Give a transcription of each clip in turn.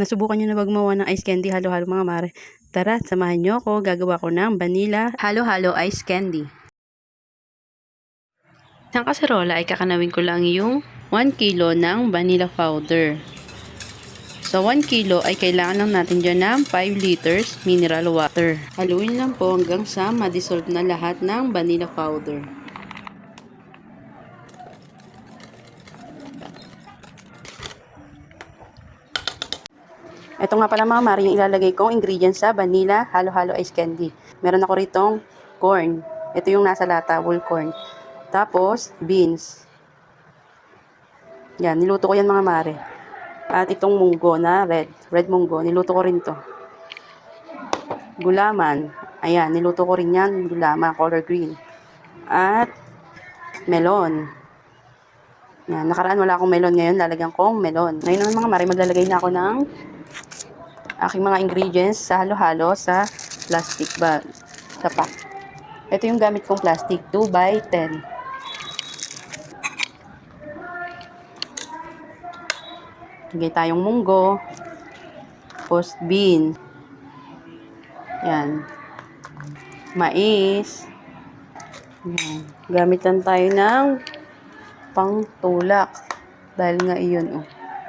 Nasubukan nyo na ba gumawa ng ice candy halo-halo mga mare? Tara, samahan nyo ako. Gagawa ko ng vanilla halo-halo ice candy. Sa kaserola ay kakanawin ko lang yung 1 kilo ng vanilla powder. Sa 1 kilo ay kailangan lang natin dyan ng 5 liters mineral water. Haluin lang po hanggang sa ma-dissolve na lahat ng vanilla powder. Ito nga pala mga mare yung ilalagay kong ingredients sa vanilla halo-halo ice candy. Meron ako ritong corn. Ito yung nasa lata, whole corn. Tapos, beans. Yan, niluto ko yan mga mare. At itong munggo na red munggo, niluto ko rin to. Gulaman. Ayan, niluto ko rin yan, gulaman, color green. At melon. Yan, nakaraan wala akong melon, ngayon lalagyan kong melon. Ngayon naman mga mare, maglalagay na ako ng aking mga ingredients sa halo-halo sa plastic bag, sa pack. Ito yung gamit kong plastic, 2x10. Lagay tayong munggo, post bean, yan, mais, yan. Gamit lang tayo ng pangtulak, dahil nga iyon,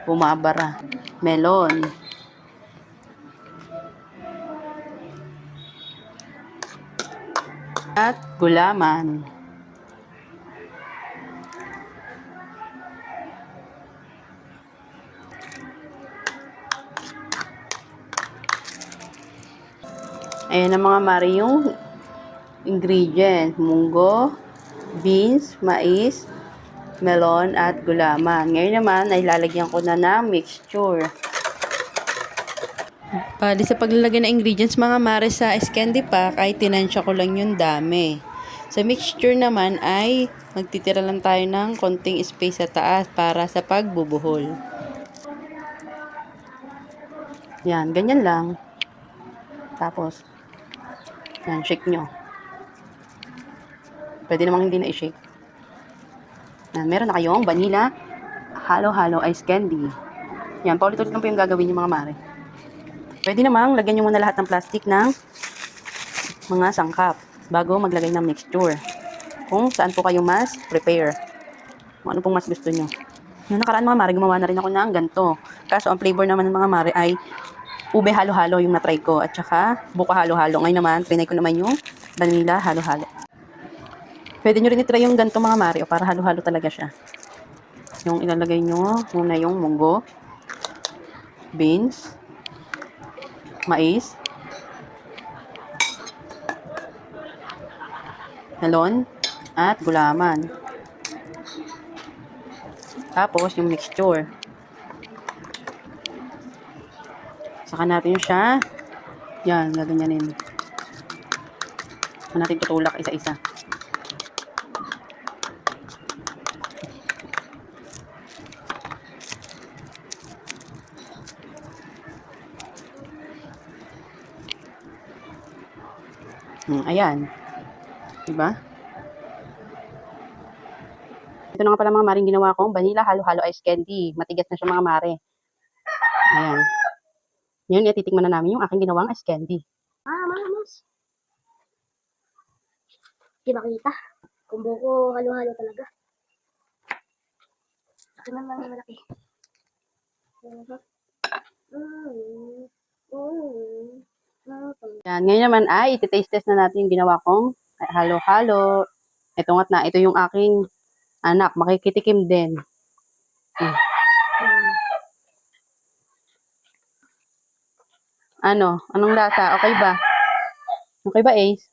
bumabara. Melon, at gulaman. Ayan ang mga mare yung ingredients. Munggo, beans, mais, melon, at gulaman. Ngayon naman ay lalagyan ko na ng mixture. Bali sa paglalagay ng ingredients mga mare sa ice candy pack ay tinansya ko lang yung dami. Sa mixture naman ay magtitira lang tayo ng konting space sa taas para sa pagbubuhol. Yan, ganyan lang. Tapos, yan, shake nyo. Pwede namang hindi na i-shake. Yan, meron na kayong vanilla halo-halo ice candy. Yan, paulit-ulit lang po yung gagawin yung mga mare. Pwede namang lagyan nyo muna lahat ng plastic ng mga sangkap bago maglagay ng mixture. Kung saan po kayo mas prepare. Kung ano pong mas gusto nyo. Noong nakaraan mga mare, gumawa na rin ako ng ganito. Kaso ang flavor naman ng mga mare ay ube halo-halo yung na-try ko. At saka buko halo-halo. Ngayon naman, trinay ko naman yung vanilla halo-halo. Pwede nyo rin itry yung ganito mga mare o para halo-halo talaga siya. Yung ilalagay nyo muna yung munggo, beans, mais, melon, at gulaman. Tapos yung mixture. Saka natin siya. Yan, gaganyanin. Saka natin tutulak isa-isa. Ayan. Diba? Ito na nga pala mga maring ginawa kong vanilla halo-halo ice candy. Matigas na siya mga mare. Ayan. Ngayon, titikman na namin yung aking ginawang ice candy. Mamos. Di makita. Kung buko halo-halo talaga. Akin naman ang malaki. Yan. Ngayon naman ay iti-taste test na natin yung ginawa kong halo-halo. Ito nga't na. Ito yung aking anak. Makikitikim din. Ano? Anong lasa? Okay ba? Okay ba, Ace?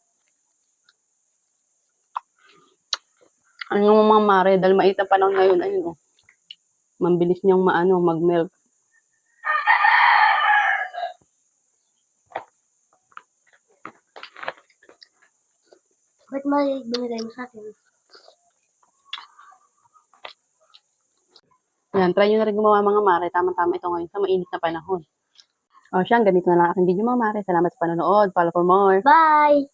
Ano yung mga mare? Dahil mait ang panahon ngayon. Ayun, mambilis niyang mag-melt. Ba't may binigay mo sa akin? Yan, try nyo na rin gumawa mga mare. Tama-tama ito ngayon sa mainit na panahon. O siya, ganito na lang aking video mga mare. Salamat sa panonood. Follow for more. Bye!